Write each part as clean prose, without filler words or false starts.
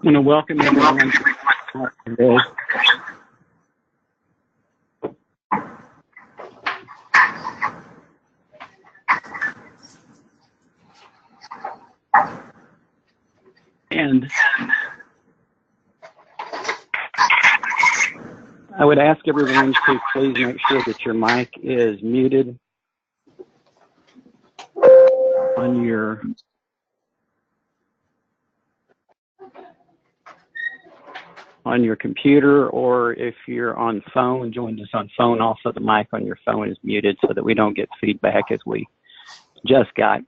want to welcome everyone today. And I would ask everyone to please make sure that your mic is muted on your computer, or if you're on phone, join us on phone. Also, the mic on your phone is muted so that we don't get feedback as we just got.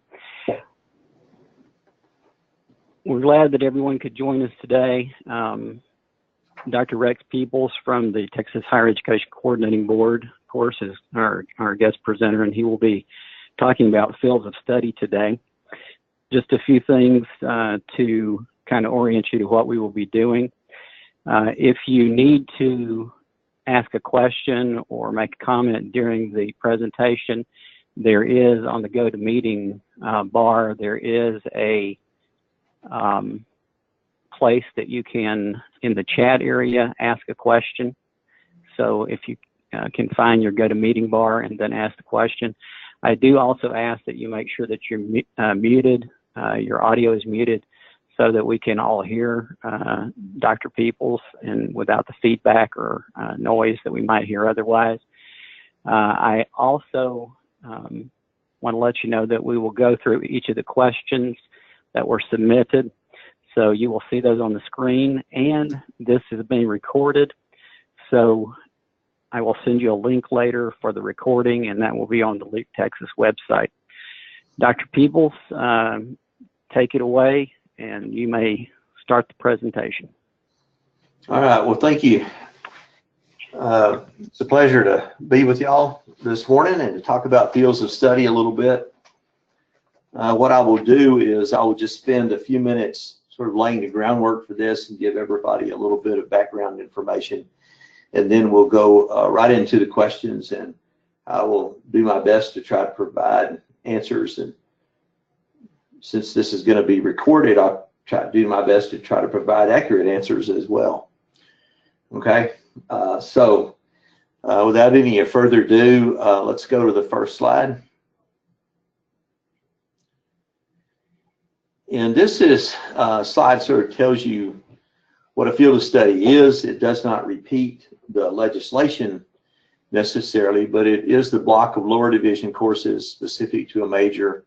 We're glad that everyone could join us today. Dr. Rex Peebles from the Texas Higher Education Coordinating Board, of course, is our guest presenter, and he will be talking about fields of study today. Just a few things to kind of orient you to what we will be doing. If you need to ask a question or make a comment during the presentation, there is on the GoToMeeting bar, there is a place that you can, in the chat area, ask a question. So if you can find your GoToMeeting bar and then ask the question. I do also ask that you make sure that you're muted, your audio is muted, so that we can all hear Dr. Peebles and without the feedback or noise that we might hear otherwise. I also want to let you know that we will go through each of the questions that were submitted. So you will see those on the screen, and this is being recorded. So I will send you a link later for the recording, and that will be on the Leap Texas website. Dr. Peebles, take it away, and you may start the presentation. All right, well, thank you. It's a pleasure to be with y'all this morning and to talk about fields of study a little bit. What I will do is I will just spend a few minutes sort of laying the groundwork for this and give everybody a little bit of background information, and then we'll go right into the questions, and I will do my best to try to provide answers. And since this is going to be recorded, I'll try to do my best to try to provide accurate answers as well. Okay, so without any further ado, let's go to the first slide. And this is slide sort of tells you what a field of study is. It does not repeat the legislation necessarily, but it is the block of lower division courses specific to a major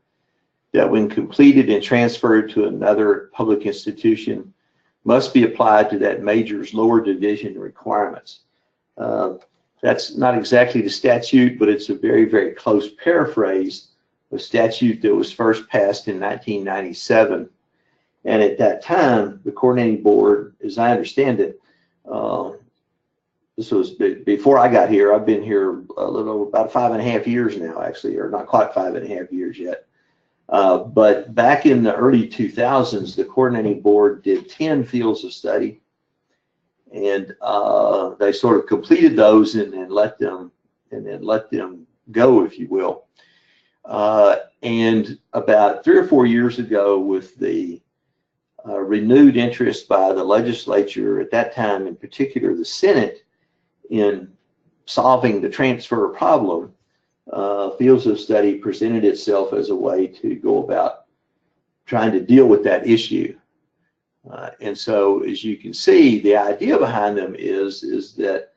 that, when completed and transferred to another public institution, must be applied to that major's lower division requirements. That's not exactly the statute, but it's a very, very close paraphrase of statute that was first passed in 1997. And at that time, the coordinating board, as I understand it, this was before I got here. I've been here a little, about 5.5 years now, actually, or not quite 5.5 years yet. But back in the early 2000s, the coordinating board did 10 fields of study, and they sort of completed those and then let them go, if you will. And about 3 or 4 years ago, with the renewed interest by the legislature at that time, in particular the Senate, in solving the transfer problem, fields of study presented itself as a way to go about trying to deal with that issue. And so, as you can see, the idea behind them is that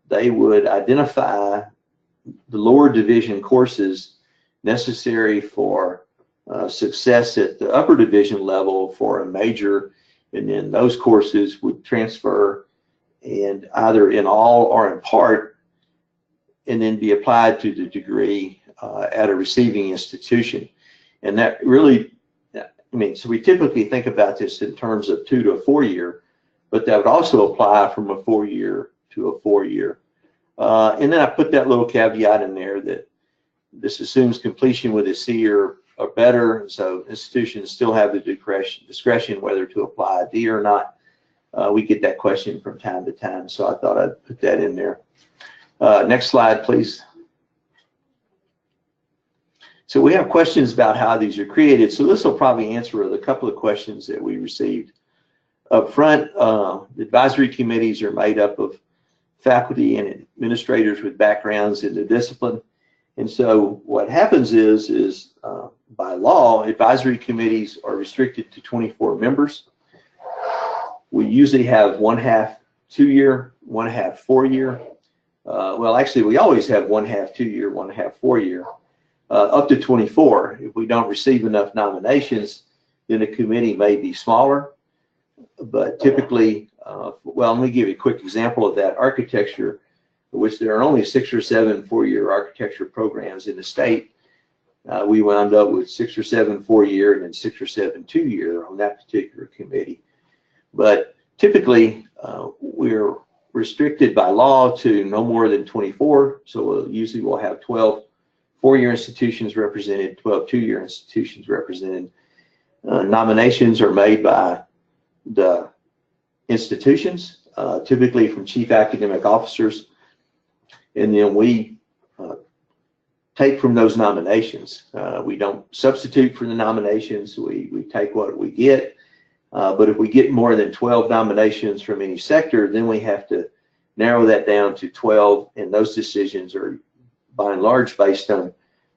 they would identify the lower division courses necessary for success at the upper division level for a major, and then those courses would transfer, and either in all or in part, and then be applied to the degree at a receiving institution. And that really, I mean, so we typically think about this in terms of 2 to a 4 year, but that would also apply from a 4 year to a 4 year. And then I put that little caveat in there that this assumes completion with a C or better, so institutions still have the discretion whether to apply a D or not. We get that question from time to time, so I thought I'd put that in there. Next slide, please. So we have questions about how these are created, so this will probably answer a couple of questions that we received Up front, the advisory committees are made up of faculty and administrators with backgrounds in the discipline. And so what happens is by law, advisory committees are restricted to 24 members. We usually have 1/2 2-year, 1/2 4-year. Well, actually, we always have 1/2 2-year, 1/2 4-year, up to 24. If we don't receive enough nominations, then the committee may be smaller. But typically, well, let me give you a quick example of that. Architecture, which there are only 6 or 7 4-year architecture programs in the state. We wound up with 6 or 7 4-year and then 6 or 7 2-year on that particular committee. But typically, we're restricted by law to no more than 24. So usually we'll have 12 4-year institutions represented, 12 2-year institutions represented. Nominations are made by the institutions, typically from chief academic officers, and then we take from those nominations. We don't substitute for the nominations. We take what we get. But if we get more than 12 nominations from any sector, then we have to narrow that down to 12, and those decisions are by and large based on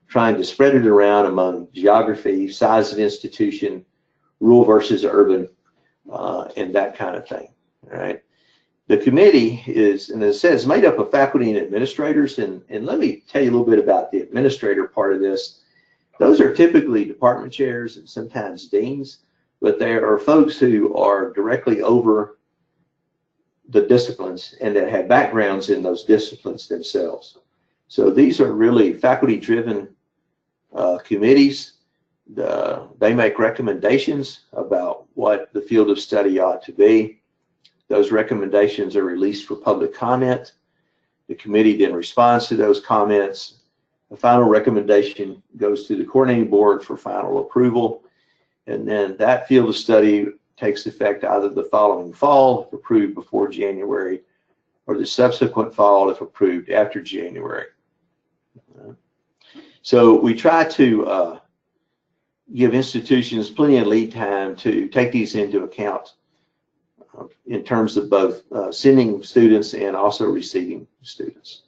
trying to spread it around among geography, size of institution, rural versus urban, and that kind of thing. All right. The committee is, and as it says, made up of faculty and administrators, and let me tell you a little bit about the administrator part of this. Those are typically department chairs and sometimes deans, but there are folks who are directly over the disciplines and that have backgrounds in those disciplines themselves. So these are really faculty-driven committees. They make recommendations about what the field of study ought to be. Those recommendations are released for public comment. The committee then responds to those comments. The final recommendation goes to the coordinating board for final approval. And then that field of study takes effect either the following fall, if approved before January, or the subsequent fall, if approved after January. So we try to give institutions plenty of lead time to take these into account in terms of both sending students and also receiving students.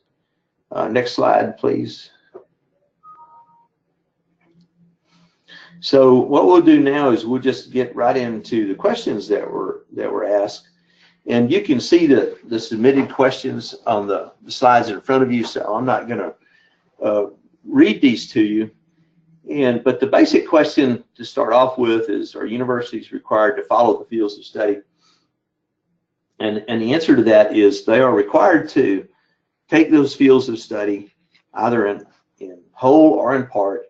Next slide, please. So what we'll do now is we'll just get right into the questions that were asked, and you can see the submitted questions on the slides in front of you. So I'm not going to read these to you. But the basic question to start off with is: are universities required to follow the fields of study? And the answer to that is they are required to take those fields of study either in whole or in part,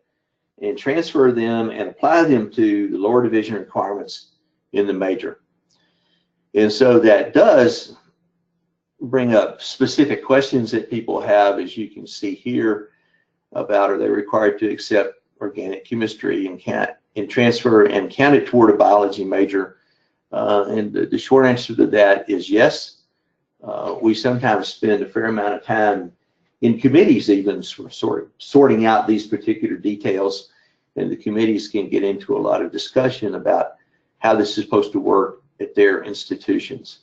and transfer them and apply them to the lower division requirements in the major. And so that does bring up specific questions that people have, as you can see here, about are they required to accept organic chemistry and transfer and count it toward a biology major. And the short answer to that is yes. We sometimes spend a fair amount of time in committees even sort of sorting out these particular details, and the committees can get into a lot of discussion about how this is supposed to work at their institutions.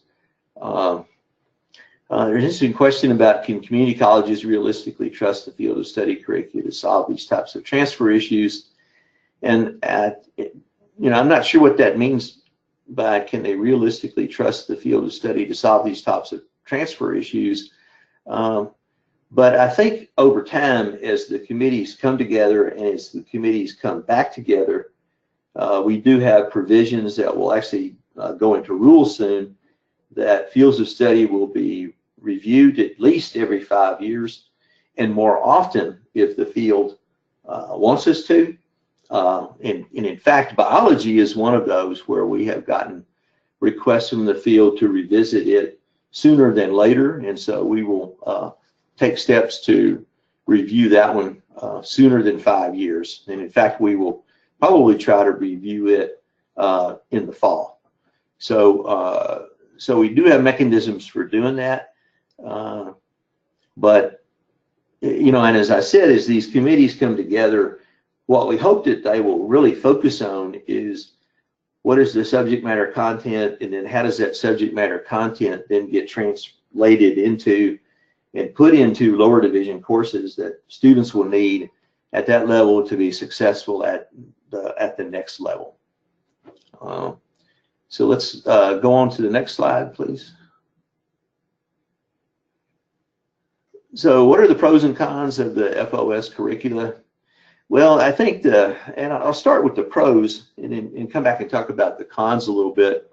There's an interesting question about: can community colleges realistically trust the field of study curricula to solve these types of transfer issues? And I'm not sure what that means by can they realistically trust the field of study to solve these types of transfer issues. But I think over time, as the committees come together and as the committees come back together, we do have provisions that will actually go into rules soon, that fields of study will be reviewed at least every 5 years, and more often if the field wants us to. And in fact, biology is one of those where we have gotten requests from the field to revisit it sooner than later, and so we will take steps to review that one sooner than 5 years. And in fact, we will probably try to review it in the fall. So we do have mechanisms for doing that. But, and as I said, as these committees come together, what we hope that they will really focus on is what is the subject matter content, and then how does that subject matter content then get translated into and put into lower division courses that students will need at that level to be successful at the next level. So let's go on to the next slide, please. So what are the pros and cons of the FOS curricula? Well, I think and I'll start with the pros and come back and talk about the cons a little bit.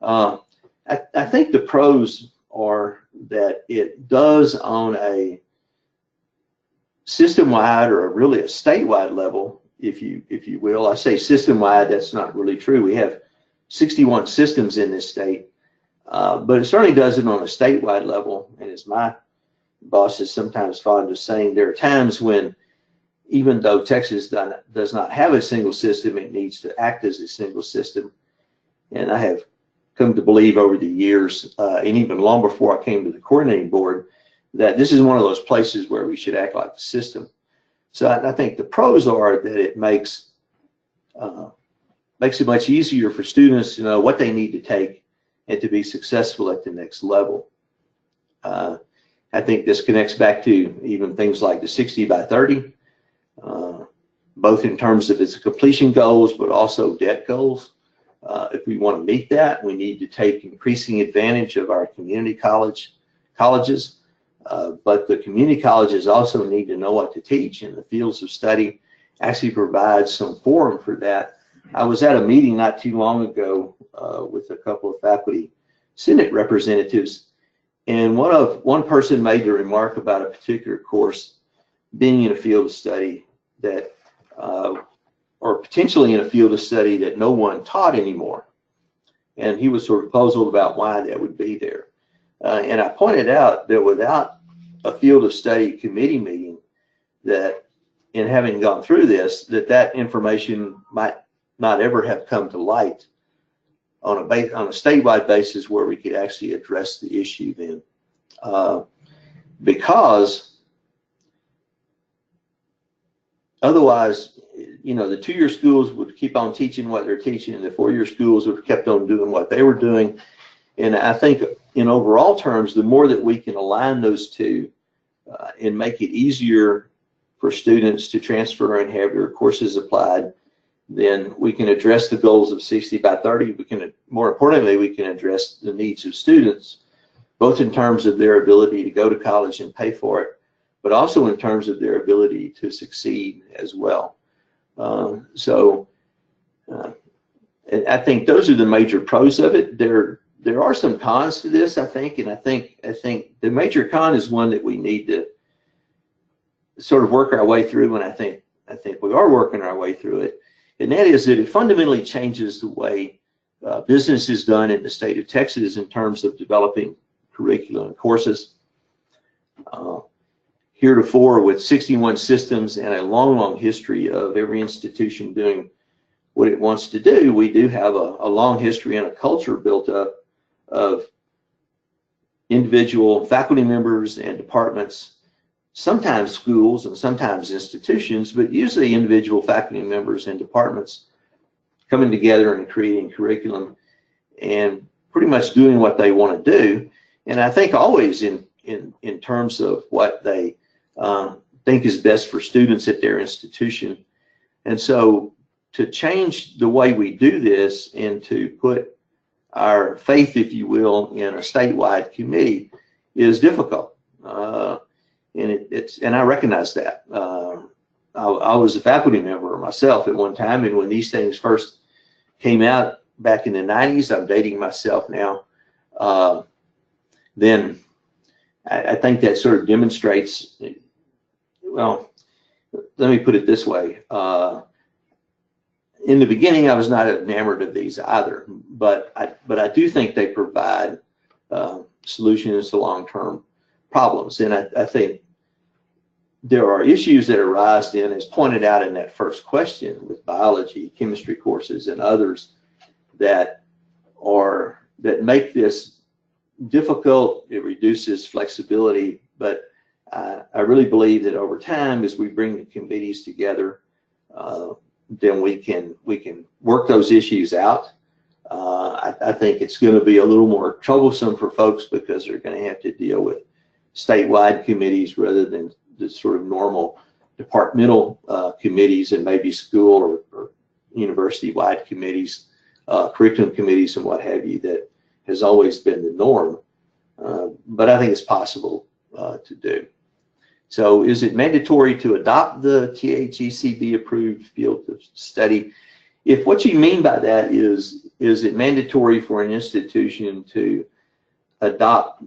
I think the pros are that it does on a system-wide or really a statewide level, if you will. I say system-wide, that's not really true. We have 61 systems in this state, but it certainly does it on a statewide level. And as my boss is sometimes fond of saying, there are times when, even though Texas does not have a single system, it needs to act as a single system. And I have come to believe over the years, and even long before I came to the coordinating board, that this is one of those places where we should act like a system. So I think the pros are that it makes it much easier for students to know what they need to take and to be successful at the next level. I think this connects back to even things like the 60 by 30, both in terms of its completion goals, but also debt goals. If we want to meet that, we need to take increasing advantage of our community colleges, but the community colleges also need to know what to teach, and the fields of study actually provide some forum for that. I was at a meeting not too long ago with a couple of faculty senate representatives, and one person made the remark about a particular course being in a field of study that or potentially in a field of study that no one taught anymore. And he was sort of puzzled about why that would be there. And I pointed out that without a field of study committee meeting, that in having gone through this, that information might not ever have come to light on a statewide basis where we could actually address the issue then. Because otherwise, the 2-year schools would keep on teaching what they're teaching, and the 4-year schools would have kept on doing what they were doing. And I think in overall terms, the more that we can align those two and make it easier for students to transfer and have their courses applied, then we can address the goals of 60 by 30. More importantly, we can address the needs of students, both in terms of their ability to go to college and pay for it, but also in terms of their ability to succeed as well. And I think those are the major pros of it. There are some cons to this, I think, and I think the major con is one that we need to sort of work our way through, and I think we are working our way through it, and that is that it fundamentally changes the way business is done in the state of Texas in terms of developing curriculum and courses. Heretofore, with 61 systems and a long history of every institution doing what it wants to do, we do have a long history and a culture built up of individual faculty members and departments, sometimes schools and sometimes institutions, but usually individual faculty members and departments coming together and creating curriculum and pretty much doing what they want to do. And I think always in terms of what they think is best for students at their institution. And so to change the way we do this and to put our faith, if you will, in a statewide committee is difficult. And I recognize that. I was a faculty member myself at one time, and when these things first came out back in the 90s, I'm dating myself now, then I think that sort of demonstrates, well, let me put it this way. In the beginning, I was not enamored of these either, but I do think they provide solutions to long-term problems. And I think there are issues that arise then, as pointed out in that first question, with biology, chemistry courses, and others that make this difficult. It reduces flexibility, but I really believe that over time, as we bring the committees together, then we can work those issues out. I think it's going to be a little more troublesome for folks because they're going to have to deal with statewide committees rather than the sort of normal departmental committees and maybe school or university-wide committees, curriculum committees and what have you, that has always been the norm. But I think it's possible to do. So is it mandatory to adopt the THECB approved field of study? If what you mean by that is it mandatory for an institution to adopt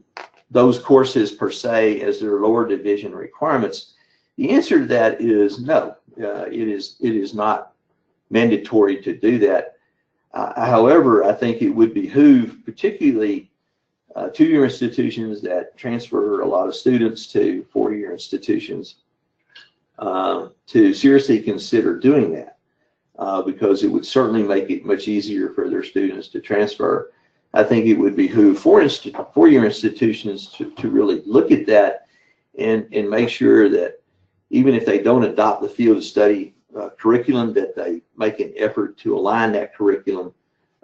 those courses per se as their lower division requirements, the answer to that is no. It is not mandatory to do that. However, I think it would behoove particularly two-year institutions that transfer a lot of students to four-year institutions to seriously consider doing that, because it would certainly make it much easier for their students to transfer. I think it would behoove four-year institutions to really look at that and make sure that even if they don't adopt the field of study curriculum, that they make an effort to align that curriculum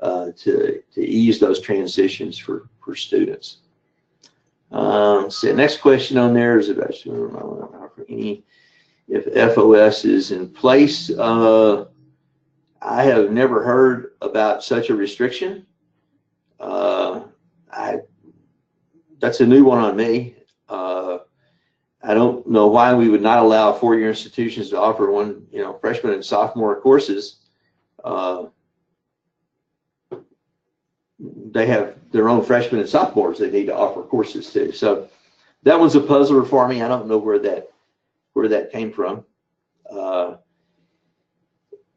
to ease those transitions for students. So next question on there is about if FOS is in place. I have never heard about such a restriction. That's a new one on me. I don't know why we would not allow four-year institutions to offer freshman and sophomore courses. They have their own freshmen and sophomores they need to offer courses to. So that one's a puzzler for me. I don't know where that came from.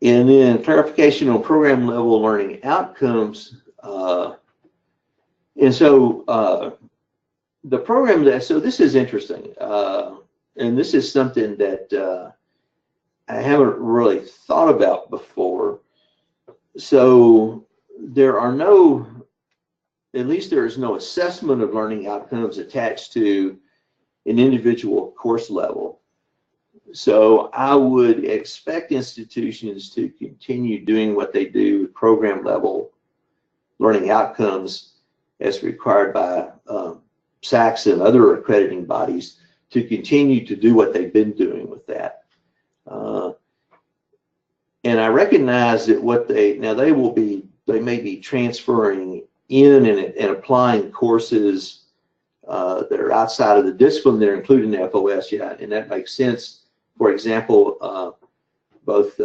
And then clarification on program level learning outcomes. And so the program so this is interesting. And this is something that I haven't really thought about before. So there are at least there is no assessment of learning outcomes attached to an individual course level. So I would expect institutions to continue doing what they do with program level learning outcomes as required by SACS and other accrediting bodies, to continue to do what they've been doing with that. And I recognize that they may be transferring in and applying courses that are outside of the discipline that are included in the FOS, and that makes sense. For example, both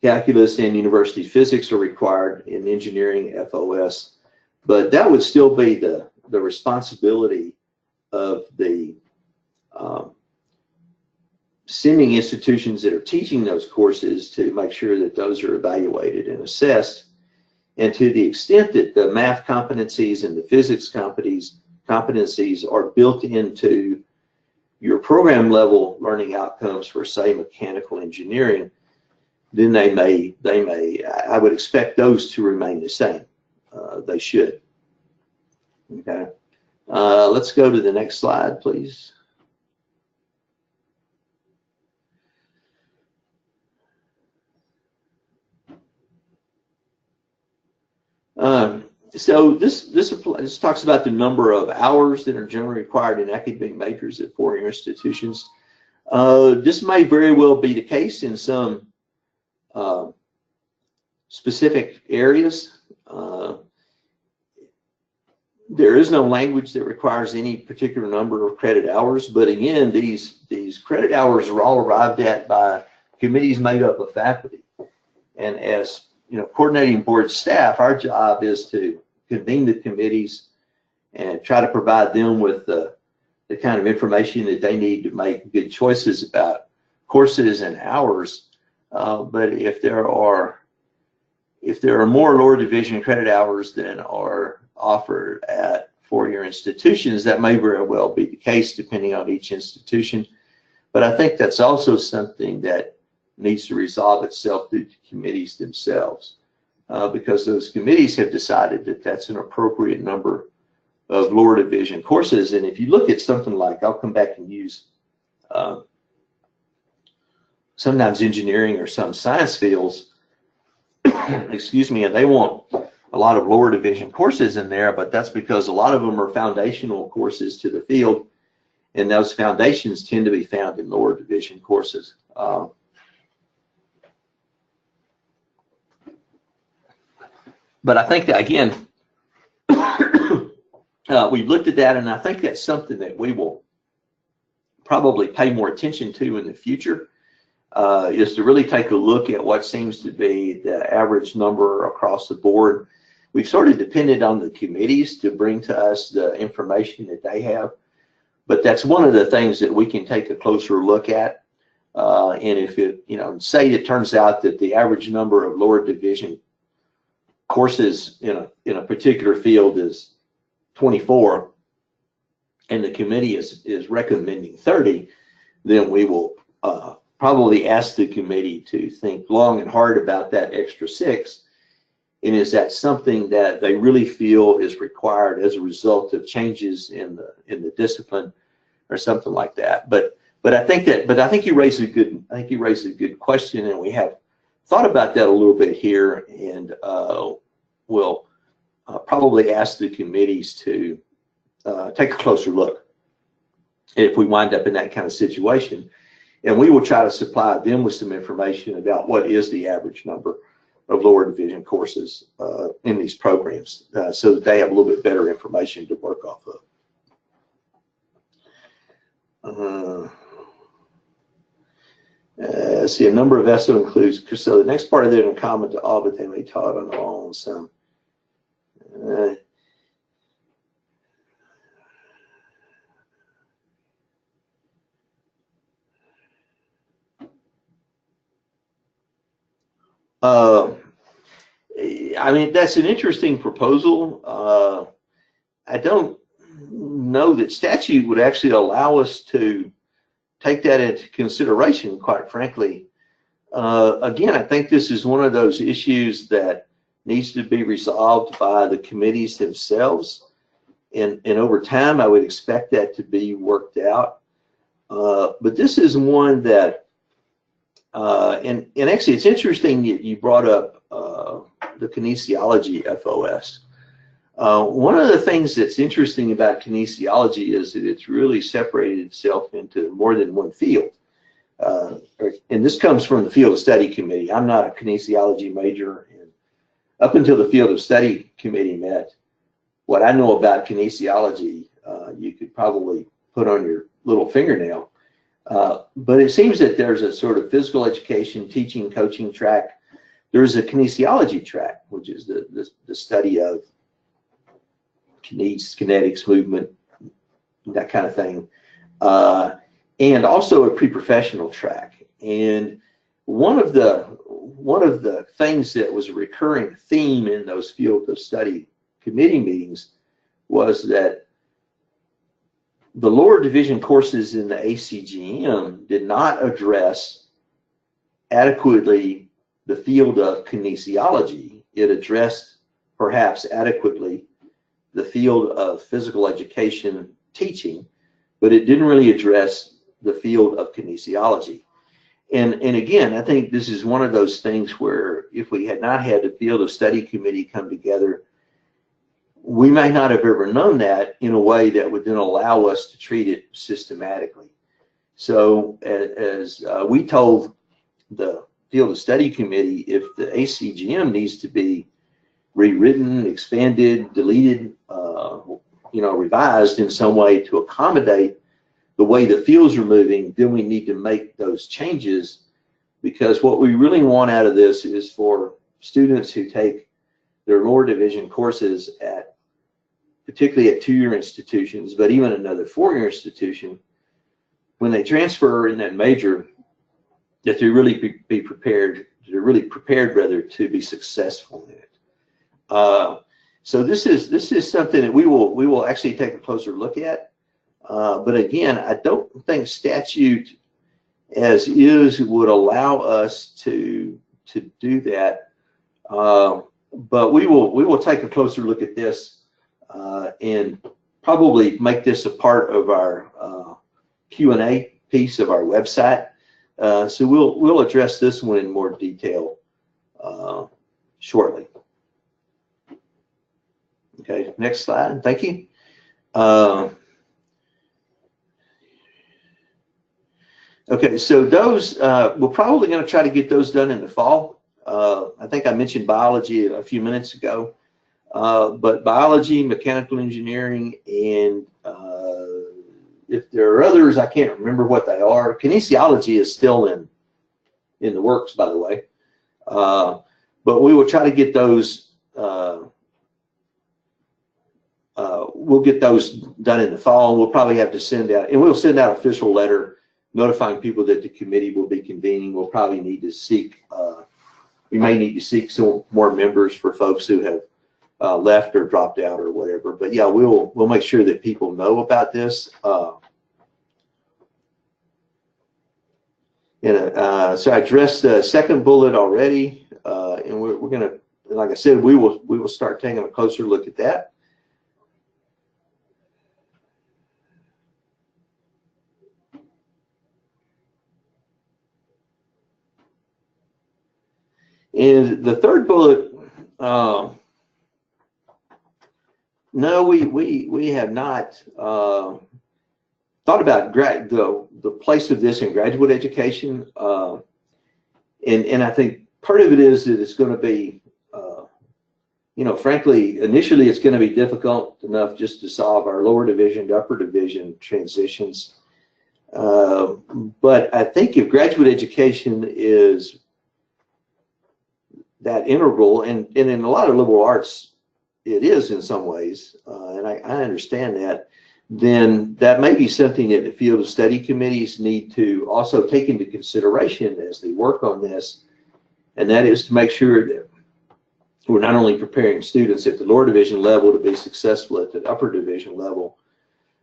calculus and university physics are required in engineering FOS, but that would still be the responsibility of the sending institutions that are teaching those courses to make sure that those are evaluated and assessed. And to the extent that the math competencies and the physics competencies are built into your program level learning outcomes for, say, mechanical engineering, then I would expect those to remain the same. They should. Okay. Let's go to the next slide, please. So this talks about the number of hours that are generally required in academic majors at four-year institutions. This may very well be the case in some specific areas. There is no language that requires any particular number of credit hours, but again, these credit hours are all arrived at by committees made up of faculty. And as coordinating board staff, our job is to convene the committees and try to provide them with the kind of information that they need to make good choices about courses and hours. But if there are more lower division credit hours than are offered at four-year institutions, that may very well be the case depending on each institution. But I think that's also something that needs to resolve itself through the committees themselves, because those committees have decided that that's an appropriate number of lower division courses. And if you look at something like, I'll come back and use sometimes engineering or some science fields, excuse me, and they want a lot of lower division courses in there, but that's because a lot of them are foundational courses to the field, and those foundations tend to be found in lower division courses. But I think that, again, we've looked at that, and I think that's something that we will probably pay more attention to in the future, is to really take a look at what seems to be the average number across the board. We've sort of depended on the committees to bring to us the information that they have, but that's one of the things that we can take a closer look at. And if it, say it turns out that the average number of lower division courses in a particular field is 24, and the committee is recommending 30, then we will probably ask the committee to think long and hard about that extra 6. And is that something that they really feel is required as a result of changes in the discipline or something like that? But I think you raise a good question, and we have thought about that a little bit here, and we'll probably ask the committees to take a closer look if we wind up in that kind of situation, and we will try to supply them with some information about what is the average number of lower division courses in these programs, so that they have a little bit better information to work off of. See, a number of ESO includes, so the next part of it in common to all, but they may taught on their own. Some I mean, that's an interesting proposal. I don't know that statute would actually allow us to take that into consideration, quite frankly. Again, I think this is one of those issues that needs to be resolved by the committees themselves, and over time I would expect that to be worked out. But this is one that, and actually it's interesting that you brought up the kinesiology FOS. One of the things that's interesting about kinesiology is that it's really separated itself into more than one field. And this comes from the field of study committee. I'm not a kinesiology major, and up until the field of study committee met, what I know about kinesiology, you could probably put on your little fingernail. But it seems that there's a sort of physical education, teaching, coaching track. There's a kinesiology track, which is the study of kinetics, movement, that kind of thing, and also a pre-professional track. And one of the things that was a recurring theme in those field of study committee meetings was that the lower division courses in the ACGM did not address adequately the field of kinesiology. It addressed perhaps adequately the field of physical education teaching, but it didn't really address the field of kinesiology. And again, I think this is one of those things where if we had not had the field of study committee come together, we might not have ever known that in a way that would then allow us to treat it systematically. So as we told the field of study committee, if the ACGM needs to be rewritten, expanded, deleted, revised in some way to accommodate the way the fields are moving, then we need to make those changes, because what we really want out of this is for students who take their lower division courses at, particularly at 2-year institutions, but even another 4-year institution, when they transfer in that major, that they really be prepared, they're really prepared rather to be successful in it. So this is something that we will actually take a closer look at. But again, I don't think statute as is would allow us to do that. But we will take a closer look at this and probably make this a part of our Q&A piece of our website, So we'll address this one in more detail shortly. Okay, next slide. Thank you. Okay, so those, we're probably going to try to get those done in the fall. I think I mentioned biology a few minutes ago, but biology, mechanical engineering, and if there are others, I can't remember what they are. Kinesiology is still in the works, by the way, but we will try to get those. We'll get those done in the fall. We'll probably have to send out, and we'll send out an official letter notifying people that the committee will be convening. We'll probably need to seek, we may need to seek some more members for folks who have left or dropped out or whatever. But yeah, we'll make sure that people know about this. So I addressed the second bullet already, and we're going to, like I said, we will start taking a closer look at that. And the third bullet, no, we have not thought about the place of this in graduate education, and I think part of it is that it's going to be, you know, frankly, initially it's going to be difficult enough just to solve our lower division to upper division transitions, but I think if graduate education is that integral, and in a lot of liberal arts it is in some ways, and I understand that, then that may be something that the field of study committees need to also take into consideration as they work on this, and that is to make sure that we're not only preparing students at the lower division level to be successful at the upper division level,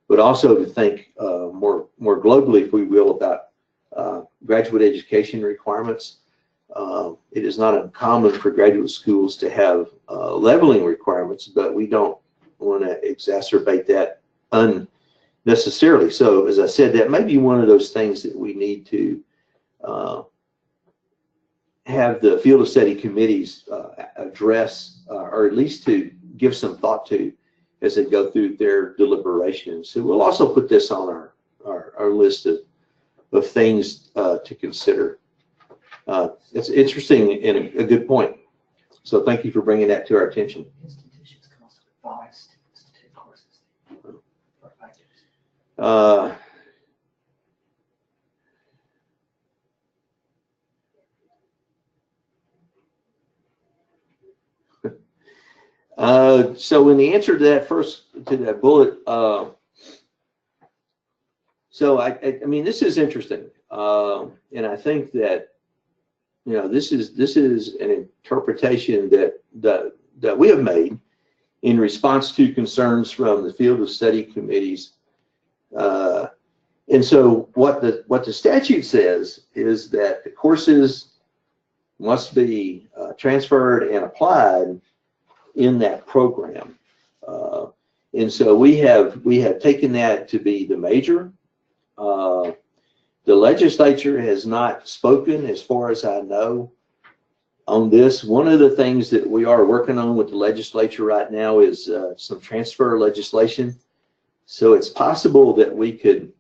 but also to think more globally, if we will, about graduate education requirements. It is not uncommon for graduate schools to have leveling requirements, but we don't want to exacerbate that unnecessarily. So, as I said, that may be one of those things that we need to have the field of study committees address, or at least to give some thought to as they go through their deliberations. So we'll also put this on our list of things to consider. It's interesting and a good point. So thank you for bringing that to our attention. Institutions can also advise students to take courses. So in the answer to that that bullet, so I mean, this is interesting, and I think that, you know, this is an interpretation that we have made in response to concerns from the field of study committees. And so what the statute says is that the courses must be transferred and applied in that program. And so we have taken that to be the major. The legislature has not spoken, as far as I know, on this. One of the things that we are working on with the legislature right now is some transfer legislation. So it's possible that we could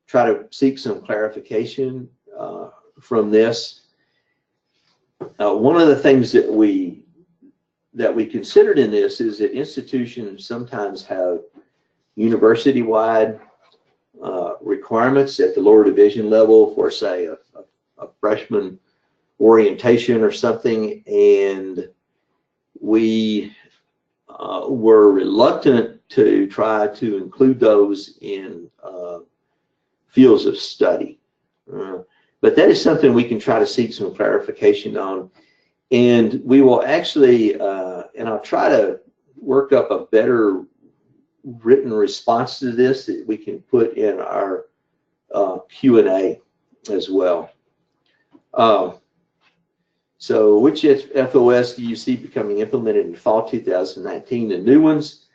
try to seek some clarification from this. One of the things that we considered in this is that institutions sometimes have university-wide requirements at the lower division level for, say, a freshman orientation or something, and we were reluctant to try to include those in fields of study. But that is something we can try to seek some clarification on, and we will actually, and I'll try to work up a better written response to this that we can put in our Q&A as well. So which FOS do you see becoming implemented in fall 2019? The new ones?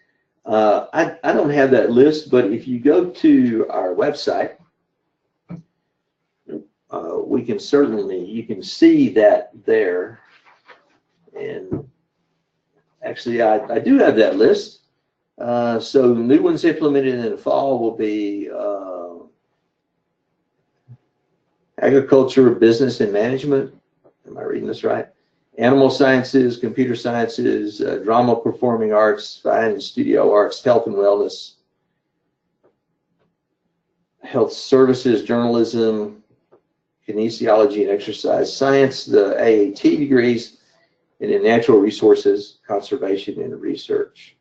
I don't have that list, but if you go to our website, we can certainly, you can see that there. And actually, I do have that list. So new ones implemented in the fall will be agriculture, business, and management. Am I reading this right? Animal sciences, computer sciences, drama, performing arts, fine and studio arts, health and wellness, health services, journalism, kinesiology and exercise science, the AAT degrees, and in natural resources, conservation and research.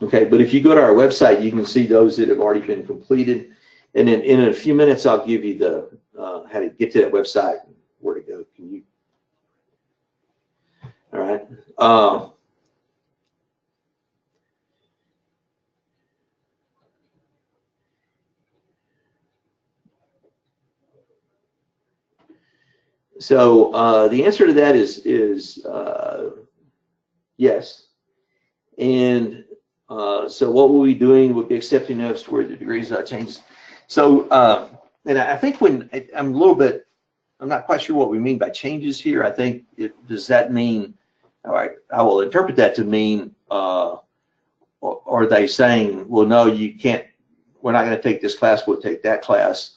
Okay, but if you go to our website, you can see those that have already been completed. And then in a few minutes, I'll give you the how to get to that website and where to go. Can you? All right. So the answer to that is yes. And so what we'll be doing, we'll be accepting notes where the degrees changes. So, and I think when I'm a little bit, I'm not quite sure what we mean by changes here. I think does that mean, all right, I will interpret that to mean, are they saying, well, no, you can't, we're not going to take this class, we'll take that class.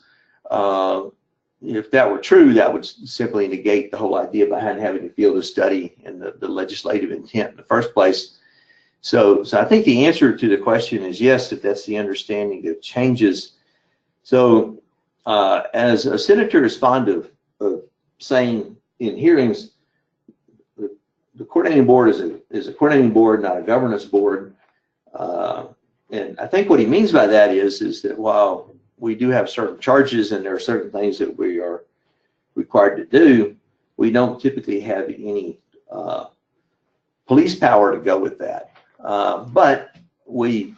If that were true, that would simply negate the whole idea behind having a field of study and the legislative intent in the first place. So I think the answer to the question is yes, if that's the understanding of changes. So as a senator is fond of saying in hearings, the coordinating board is a coordinating board, not a governance board. And I think what he means by that is that while we do have certain charges and there are certain things that we are required to do, we don't typically have any police power to go with that. But we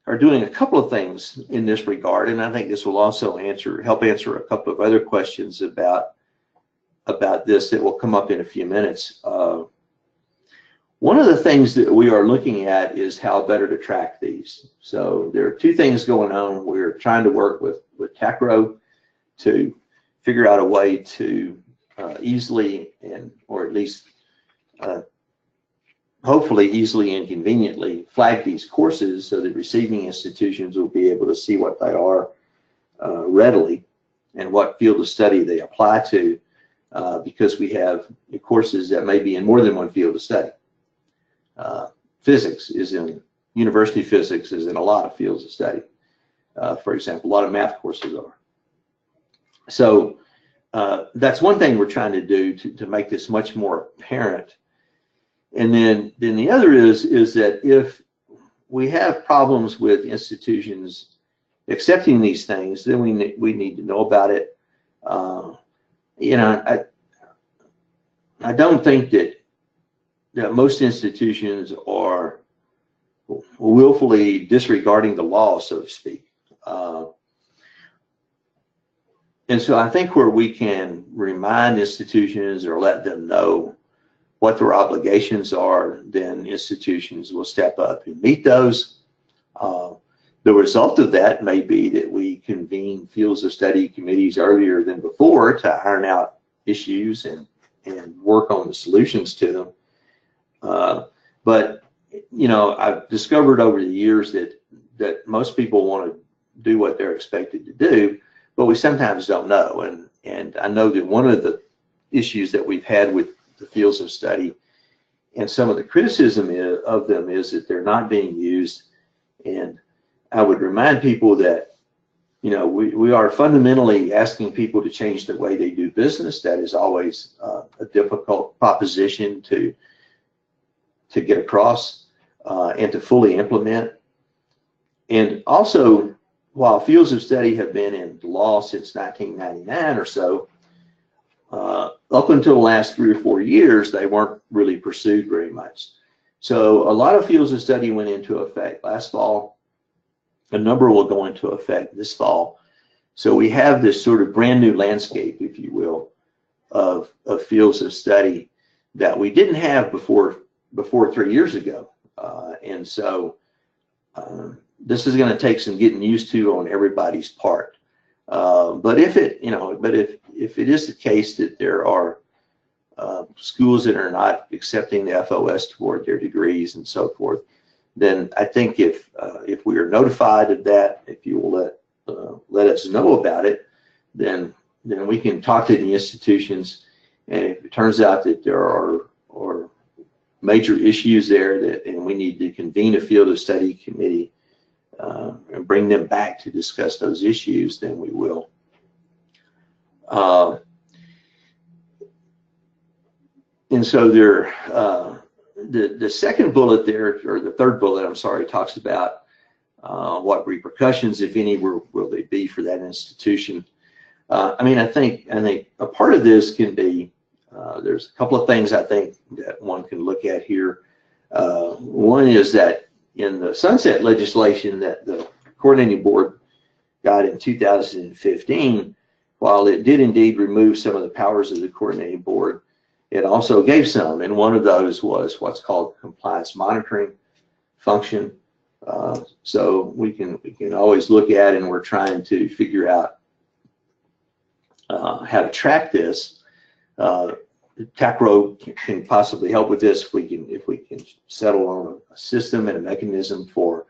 are doing a couple of things in this regard, and I think this will also help answer a couple of other questions about this that will come up in a few minutes. One of the things that we are looking at is how better to track these. So there are two things going on. We're trying to work with TACRO to figure out a way to easily or at least hopefully easily and conveniently flag these courses so that receiving institutions will be able to see what they are readily and what field of study they apply to, because we have courses that may be in more than one field of study. Physics is in, university physics is in a lot of fields of study. For example, a lot of math courses are. So that's one thing we're trying to do to make this much more apparent. And then the other is that if we have problems with institutions accepting these things, then we need to know about it. You know, I don't think that most institutions are willfully disregarding the law, so to speak. And so I think where we can remind institutions or let them know what their obligations are, then institutions will step up and meet those. The result of that may be that we convene fields of study committees earlier than before to iron out issues and work on the solutions to them. But you know, I've discovered over the years that most people want to do what they're expected to do, but we sometimes don't know. And I know that one of the issues that we've had with the fields of study and some of the criticism of them is that they're not being used. And I would remind people that, you know, we are fundamentally asking people to change the way they do business. That is always a difficult proposition to get across and to fully implement. And also, while fields of study have been in law since 1999 or so, up until the last 3 or 4 years, they weren't really pursued very much. So a lot of fields of study went into effect last fall. A number will go into effect this fall. So we have this sort of brand new landscape, if you will, of fields of study that we didn't have before 3 years ago. And so this is going to take some getting used to on everybody's part. But if it, if it is the case that there are schools that are not accepting the FOS toward their degrees and so forth, then I think if we are notified of that, if you will let us know about it, then we can talk to the institutions, and if it turns out that there are major issues there and we need to convene a field of study committee and bring them back to discuss those issues, then we will. And so there, the second bullet there, or the third bullet, I'm sorry, talks about what repercussions, if any, will they be for that institution. I mean, I think a part of this can be, there's a couple of things I think that one can look at here. One is that in the sunset legislation that the coordinating board got in 2015, while it did indeed remove some of the powers of the coordinating board, it also gave some, and one of those was what's called compliance monitoring function. So we can always look at, and we're trying to figure out how to track this. TACRO can possibly help with this if we can settle on a system and a mechanism for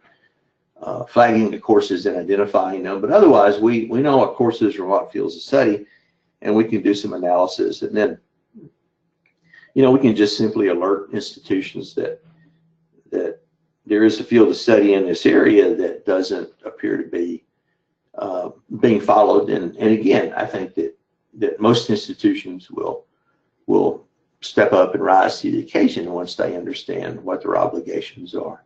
flagging the courses and identifying them. But otherwise, we know what courses are what fields of study, and we can do some analysis, and then we can just simply alert institutions that there is a field of study in this area that doesn't appear to be being followed. And again, I think that most institutions will step up and rise to the occasion once they understand what their obligations are.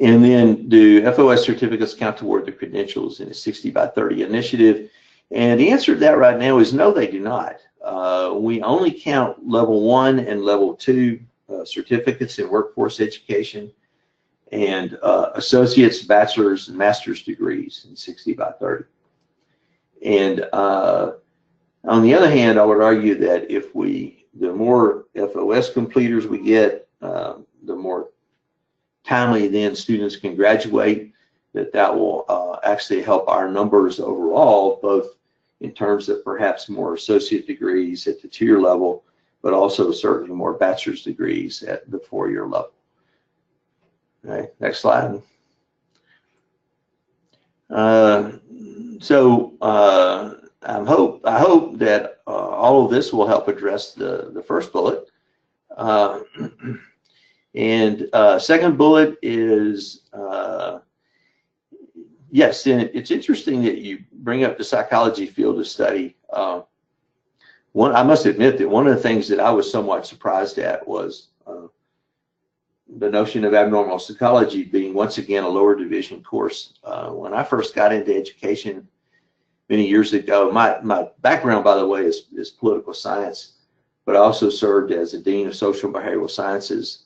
And then, do FOS certificates count toward the credentials in a 60 by 30 initiative? And the answer to that right now is no, they do not. We only count level 1 and level 2 certificates in workforce education, and associates, bachelor's, and master's degrees in 60 by 30. And on the other hand, I would argue that the more FOS completers we get, the more timely then students can graduate, that will actually help our numbers overall, both in terms of perhaps more associate degrees at the 2-year level, but also certainly more bachelor's degrees at the 4-year level. All right, next slide. So I hope that all of this will help address the first bullet. And second bullet is, yes, and it's interesting that you bring up the psychology field of study. I must admit that one of the things that I was somewhat surprised at was the notion of abnormal psychology being once again a lower division course. When I first got into education many years ago, my background, by the way, is political science, but I also served as a dean of social and behavioral sciences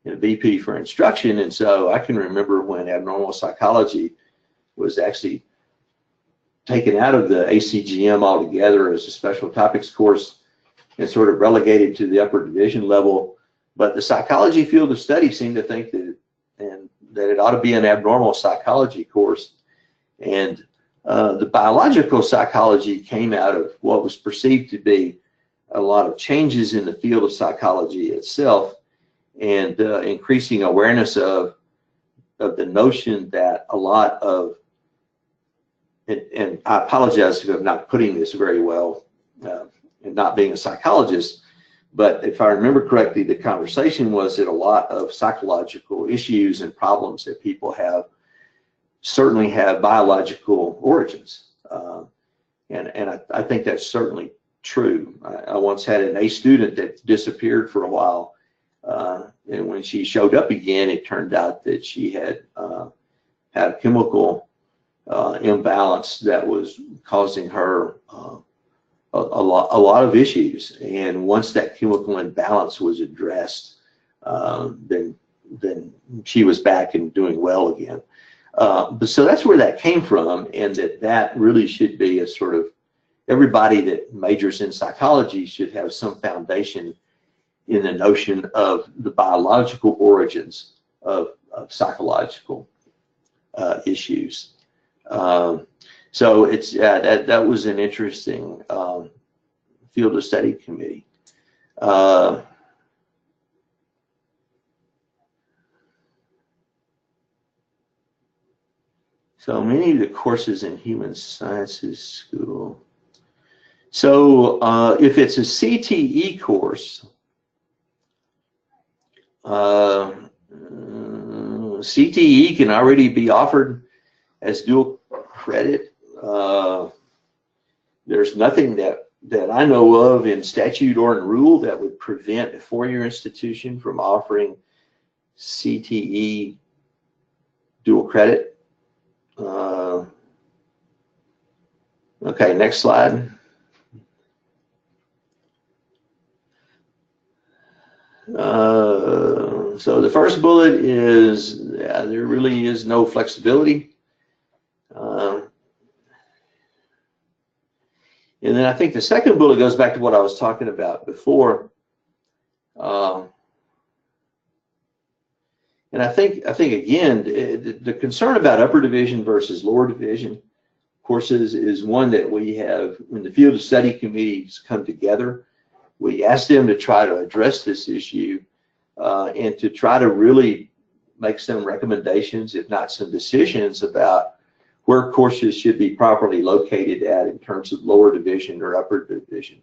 and a VP for instruction. And so I can remember when abnormal psychology was actually taken out of the ACGM altogether as a special topics course and sort of relegated to the upper division level. But the psychology field of study seemed to think that it ought to be an abnormal psychology course. And the biological psychology came out of what was perceived to be a lot of changes in the field of psychology itself, and increasing awareness of the notion that a lot of, and I apologize if I'm not putting this very well, and not being a psychologist, but if I remember correctly, the conversation was that a lot of psychological issues and problems that people have certainly have biological origins. And I think that's certainly true. I once had an A student that disappeared for a while, and when she showed up again, it turned out that she had had a chemical imbalance that was causing her a lot of issues. And once that chemical imbalance was addressed, then she was back and doing well again. But so that's where that came from, and that really should be a sort of, everybody that majors in psychology should have some foundation in the notion of the biological origins of psychological issues. So it's that was an interesting field of study committee. So many of the courses in human sciences school. So if it's a CTE course, CTE can already be offered as dual credit. There's nothing that I know of in statute or in rule that would prevent a four-year institution from offering CTE dual credit. Okay, next slide. So the first bullet is there really is no flexibility. And then I think the second bullet goes back to what I was talking about before. And I think again, the concern about upper division versus lower division courses is one that we have, when the field of study committees come together, we ask them to try to address this issue and to try to really make some recommendations, if not some decisions, about where courses should be properly located at in terms of lower division or upper division.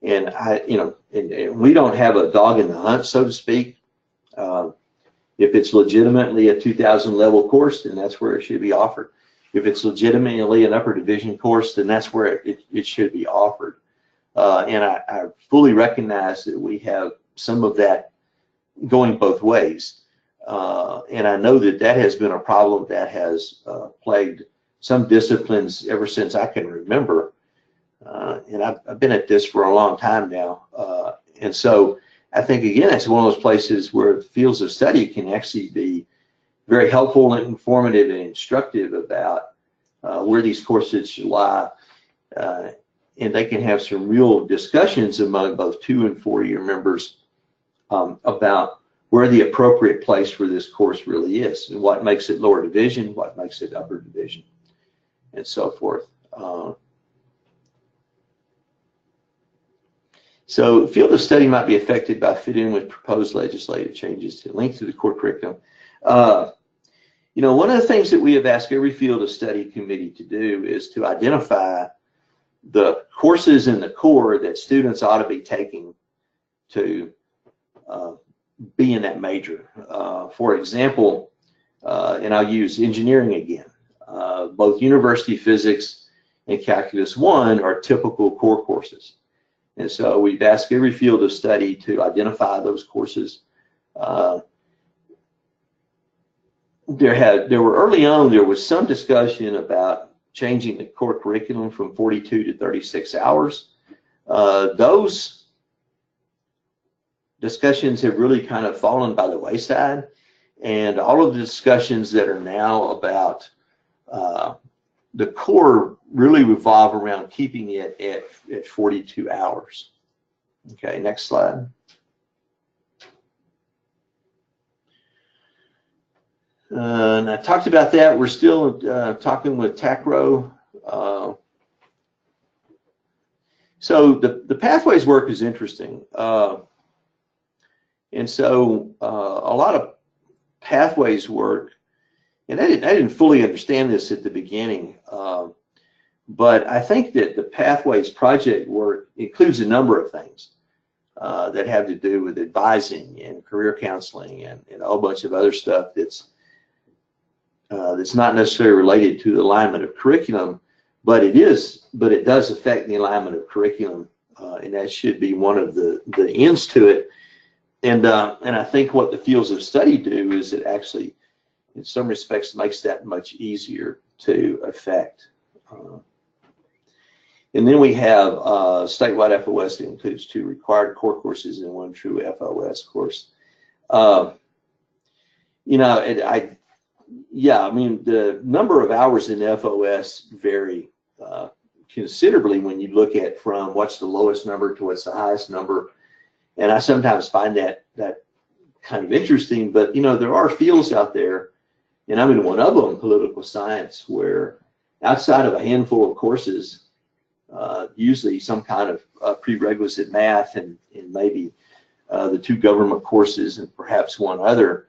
And and we don't have a dog in the hunt, so to speak. If it's legitimately a 2000 level course, then that's where it should be offered. If it's legitimately an upper division course, then that's where it should be offered. And I fully recognize that we have some of that going both ways. And I know that that has been a problem that has plagued some disciplines ever since I can remember. And I've been at this for a long time now. And so I think, again, it's one of those places where fields of study can actually be very helpful and informative and instructive about where these courses should lie. And they can have some real discussions among both 2- and 4-year members about where the appropriate place for this course really is, and what makes it lower division, what makes it upper division, and so forth. So field of study might be affected by fitting in with proposed legislative changes to link to the core curriculum. One of the things that we have asked every field of study committee to do is to identify the courses in the core that students ought to be taking to be in that major. For example, and I'll use engineering again, both university physics and calculus 1 are typical core courses. And so we've asked every field of study to identify those courses. There was some discussion about changing the core curriculum from 42 to 36 hours. Those discussions have really kind of fallen by the wayside, and all of the discussions that are now about the core really revolve around keeping it at 42 hours. Okay, next slide. And I talked about that. We're still talking with TACRO. So the pathways work is interesting. And so a lot of pathways work, and I didn't fully understand this at the beginning, but I think that the pathways project work includes a number of things that have to do with advising and career counseling and a whole bunch of other stuff that's not necessarily related to the alignment of curriculum, but it does affect the alignment of curriculum, and that should be one of the ends to it. And I think what the fields of study do is it actually, in some respects, makes that much easier to affect. And then we have statewide FOS that includes 2 required core courses and 1 true FOS course. I mean, the number of hours in FOS vary considerably when you look at from what's the lowest number to what's the highest number. And I sometimes find that kind of interesting, but there are fields out there, and I'm in one of them, political science, where outside of a handful of courses, usually some kind of prerequisite math and maybe the 2 government courses and perhaps one other,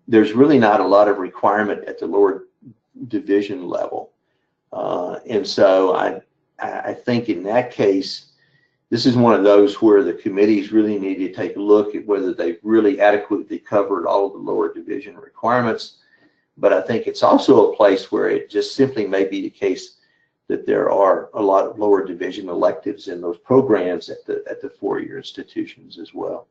there's really not a lot of requirement at the lower division level. And so I think in that case, this is one of those where the committees really need to take a look at whether they've really adequately covered all of the lower division requirements. But I think it's also a place where it just simply may be the case that there are a lot of lower division electives in those programs at the 4-year institutions as well.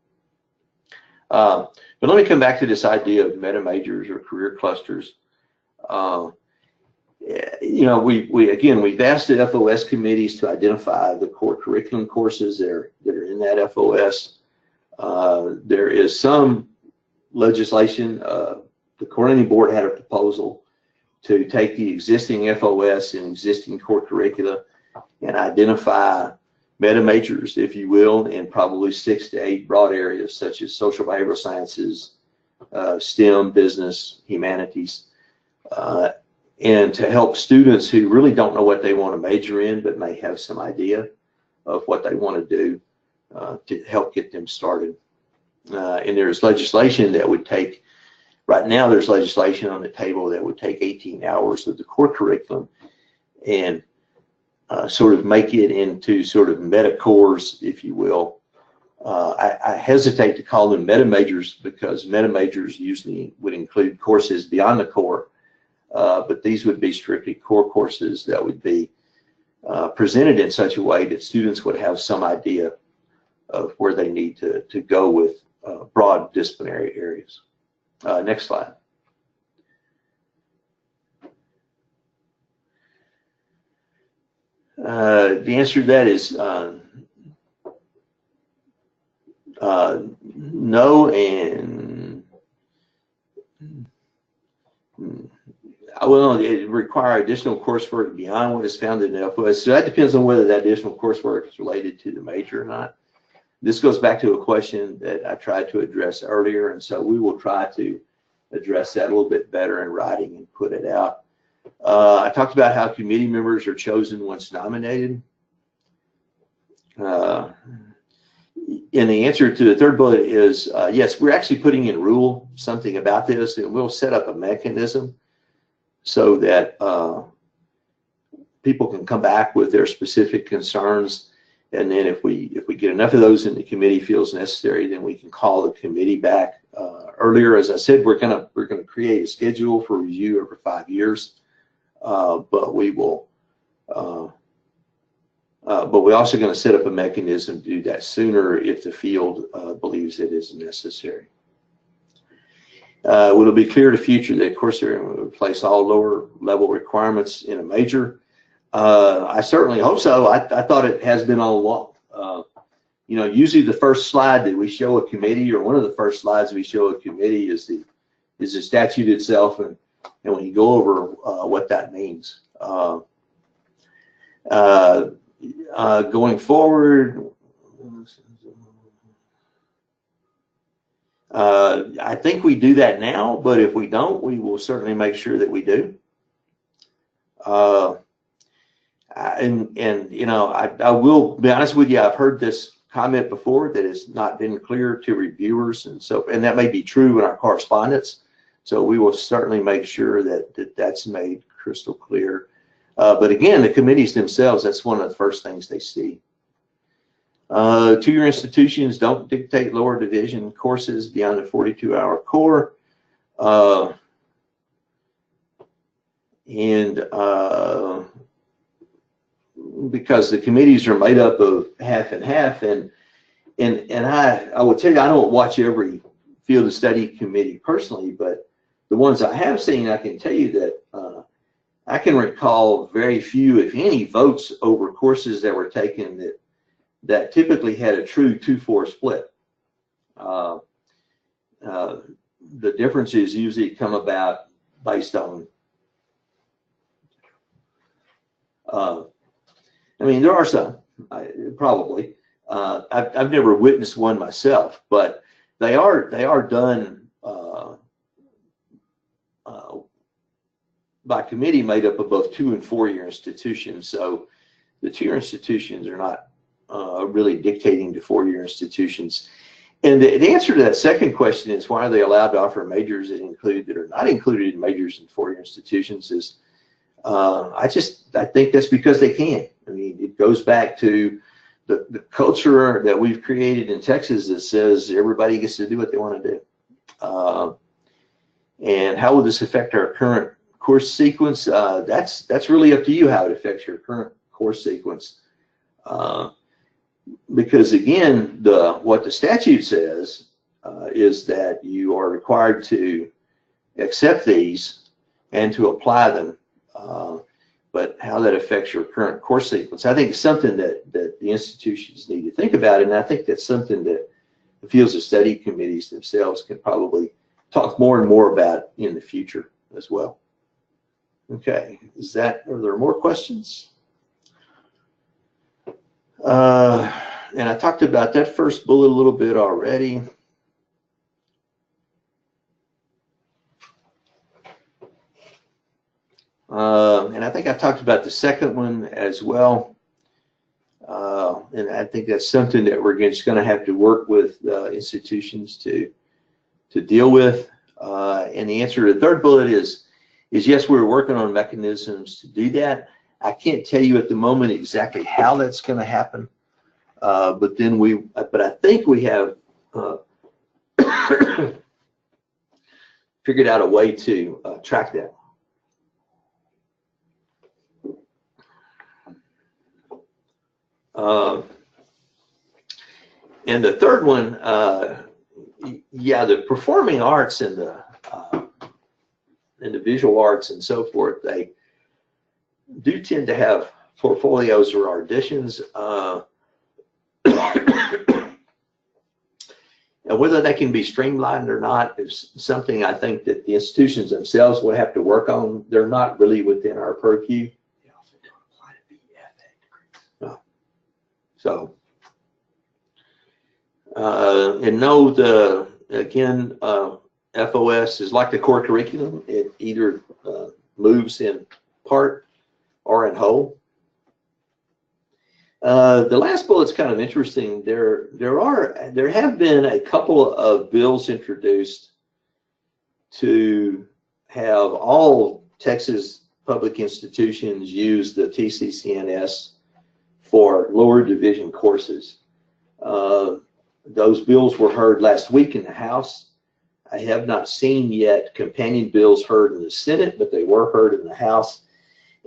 But let me come back to this idea of meta majors or career clusters. We've asked the FOS committees to identify the core curriculum courses that are in that FOS. There is some legislation. The coordinating board had a proposal to take the existing FOS and existing core curricula and identify meta majors, if you will, in probably 6 to 8 broad areas such as social behavioral sciences, STEM, business, humanities, and to help students who really don't know what they want to major in but may have some idea of what they want to do to help get them started. And there's legislation that would take, right now there's legislation on the table that would take 18 hours of the core curriculum and sort of make it into sort of meta cores, if you will. I hesitate to call them meta majors because meta majors usually would include courses beyond the core. But these would be strictly core courses that would be presented in such a way that students would have some idea of where they need to go with broad disciplinary areas. Next slide. The answer to that is no, and well, it require additional coursework beyond what is found in the FOS. So that depends on whether that additional coursework is related to the major or not. This goes back to a question that I tried to address earlier, and so we will try to address that a little bit better in writing and put it out. I talked about how committee members are chosen once nominated. And the answer to the third bullet is yes, we're actually putting in rule something about this, and we'll set up a mechanism so that people can come back with their specific concerns, and then if we get enough of those and the committee feels necessary, then we can call the committee back earlier. As I said, we're gonna create a schedule for review over 5 years, but we're also going to set up a mechanism to do that sooner if the field believes it is necessary. Will it be clear to future that Coursera will replace all lower level requirements in a major? I certainly hope so. I thought it has been all along. Usually the first slide that we show a committee, or one of the first slides we show a committee, is the statute itself, and we go over what that means. Going forward, I think we do that now, but if we don't, we will certainly make sure that we do. I will be honest with you, I've heard this comment before that has not been clear to reviewers, and that may be true in our correspondence. So we will certainly make sure that that's made crystal clear. But again, the committees themselves, that's one of the first things they see. 2-year institutions don't dictate lower division courses beyond the 42-hour core. Because the committees are made up of half and half, and I will tell you, I don't watch every field of study committee personally, but the ones I have seen, I can tell you that I can recall very few, if any, votes over courses that were taken that typically had a true 2-4 split. The differences usually come about based on, there are some, probably. I've never witnessed one myself, but they are done by committee made up of both 2- and 4-year institutions. So the 2-year institutions are not really dictating to 4-year institutions. And the answer to that second question is, why are they allowed to offer majors that are not included in majors in 4-year institutions? Is I think that's because they can. I mean, it goes back to the culture that we've created in Texas that says everybody gets to do what they want to do. And how will this affect our current course sequence? That's really up to you how it affects your current course sequence. Because again, what the statute says is that you are required to accept these and to apply them. But how that affects your current course sequence, I think is something that the institutions need to think about, and I think that's something that the fields of study committees themselves can probably talk more and more about in the future as well. Okay, are there more questions? And I talked about that first bullet a little bit already. And I think I talked about the second one as well. And I think that's something that we're just going to have to work with institutions to deal with. And the answer to the third bullet is yes, we're working on mechanisms to do that. I can't tell you at the moment exactly how that's going to happen, but I think we have figured out a way to track that. And the third one, yeah, the performing arts and the visual arts and so forth, they do tend to have portfolios or auditions. And whether that can be streamlined or not is something I think that the institutions themselves will have to work on. They're not really within our purview. They also don't apply to BFA degrees. No. So, and no, again, FOS is like the core curriculum. It either moves in part or in whole. The last bullet's kind of interesting. There have been a couple of bills introduced to have all Texas public institutions use the TCCNS for lower division courses. Those bills were heard last week in the House. I have not seen yet companion bills heard in the Senate, but they were heard in the House.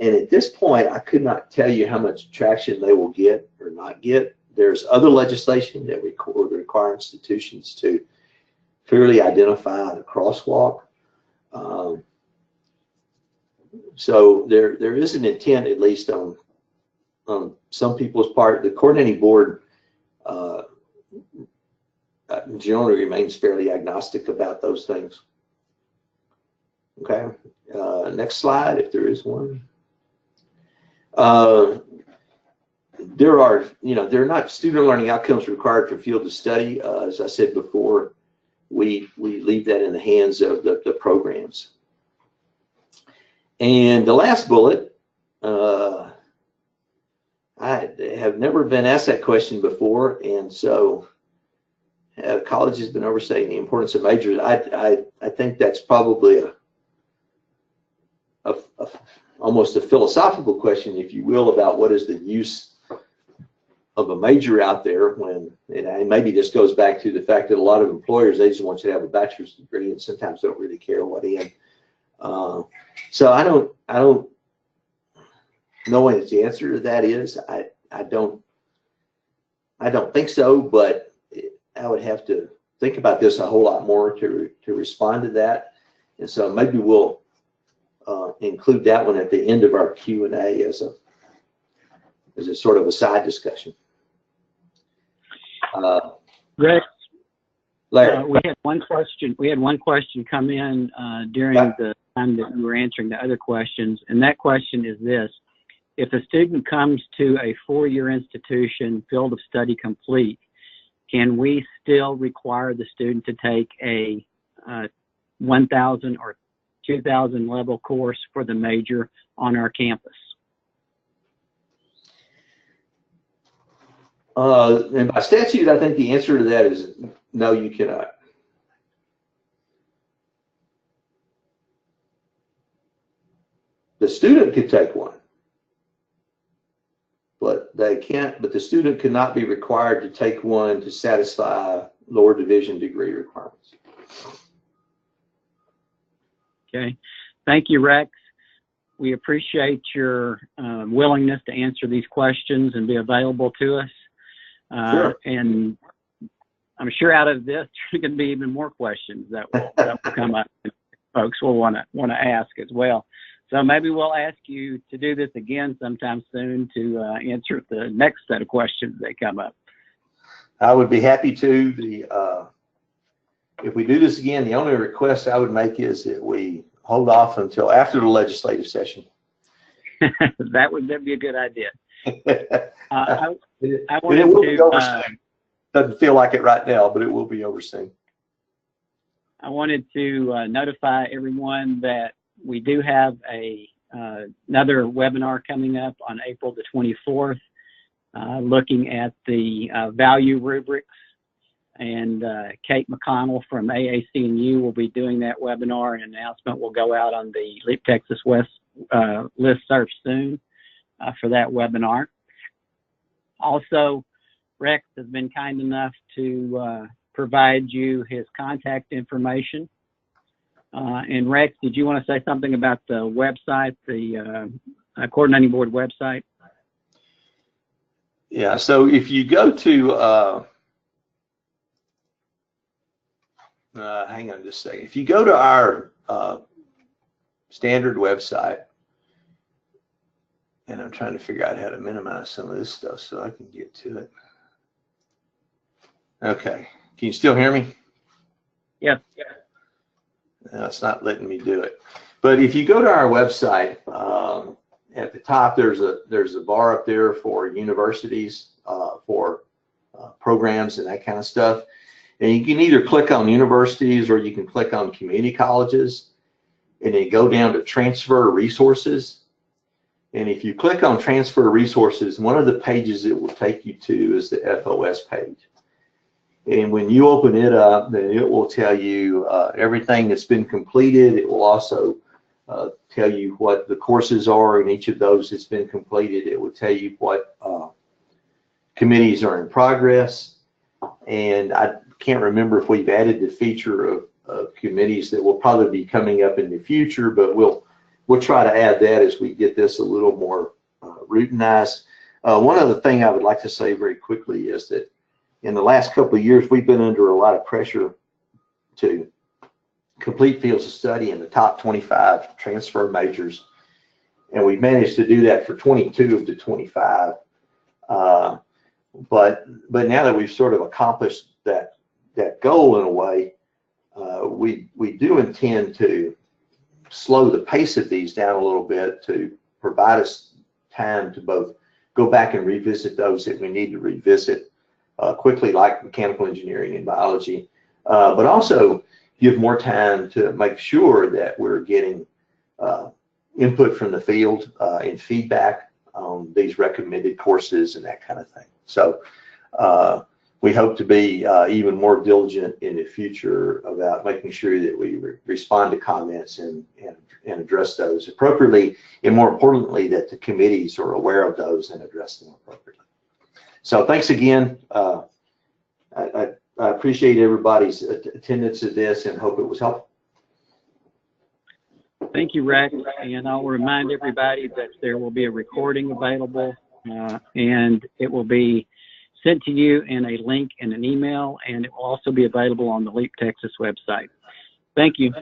And at this point, I could not tell you how much traction they will get or not get. There's other legislation that require institutions to clearly identify the crosswalk. So there is an intent, at least on some people's part. The coordinating board generally remains fairly agnostic about those things. Okay, next slide, if there is one. There are not student learning outcomes required for field of study. As I said before, we leave that in the hands of the programs. And the last bullet, I have never been asked that question before, and so college has been overstating the importance of majors. I think that's probably almost a philosophical question, if you will, about what is the use of a major out there when, and maybe this goes back to the fact that a lot of employers, they just want you to have a bachelor's degree and sometimes don't really care what in. So I don't know what the answer to that is. I don't think so, but I would have to think about this a whole lot more to respond to that. And so maybe we'll include that one at the end of our Q&A as a sort of a side discussion. Greg, Larry, we had one question. We had one question come in during the time that we were answering the other questions, and that question is this: if a student comes to a 4-year institution, field of study complete, can we still require the student to take a 1,000 or 2,000 level course for the major on our campus? And by statute, I think the answer to that is no, you cannot. The student could take one, but they can't. But the student cannot be required to take one to satisfy lower division degree requirements. Okay, thank you, Rex. We appreciate your willingness to answer these questions and be available to us. Sure. And I'm sure out of this, there's going to be even more questions that will come up. Folks will want to ask as well. So maybe we'll ask you to do this again sometime soon to answer the next set of questions that come up. I would be happy to. If we do this again, the only request I would make is that we hold off until after the legislative session. That'd be a good idea. I it wanted will be over to. soon. Doesn't feel like it right now, but it will be over soon. I wanted to notify everyone that we do have another webinar coming up on April the 24th, looking at the value rubrics. And Kate McConnell from AAC&U will be doing that webinar, and an announcement will go out on the Leap Texas West listserv soon for that webinar. Also, Rex has been kind enough to provide you his contact information. And Rex, did you want to say something about the website, the coordinating board website? Yeah, so if you go to, hang on just a second. If you go to our standard website, and I'm trying to figure out how to minimize some of this stuff so I can get to it. Okay, can you still hear me? Yes. No, it's not letting me do it. But if you go to our website, at the top there's a bar up there for universities, for programs and that kind of stuff. And you can either click on universities or you can click on community colleges, and then go down to transfer resources. And if you click on transfer resources, one of the pages it will take you to is the FOS page. And when you open it up, then it will tell you everything that's been completed. It will also tell you what the courses are in each of those that's been completed. It will tell you what committees are in progress. And I can't remember if we've added the feature of committees that will probably be coming up in the future, but we'll try to add that as we get this a little more routinized. One other thing I would like to say very quickly is that in the last couple of years, we've been under a lot of pressure to complete fields of study in the top 25 transfer majors, and we managed to do that for 22 of the 25. But now that we've sort of accomplished that goal in a way, we do intend to slow the pace of these down a little bit to provide us time to both go back and revisit those that we need to revisit quickly, like mechanical engineering and biology, but also give more time to make sure that we're getting input from the field and feedback on these recommended courses and that kind of thing. So we hope to be even more diligent in the future about making sure that we respond to comments and address those appropriately, and more importantly, that the committees are aware of those and address them appropriately. So thanks again. I appreciate everybody's attendance at this and hope it was helpful. Thank you, Rex. And I'll remind everybody that there will be a recording available, and it will be sent to you in a link in an email, and it will also be available on the Leap Texas website. Thank you.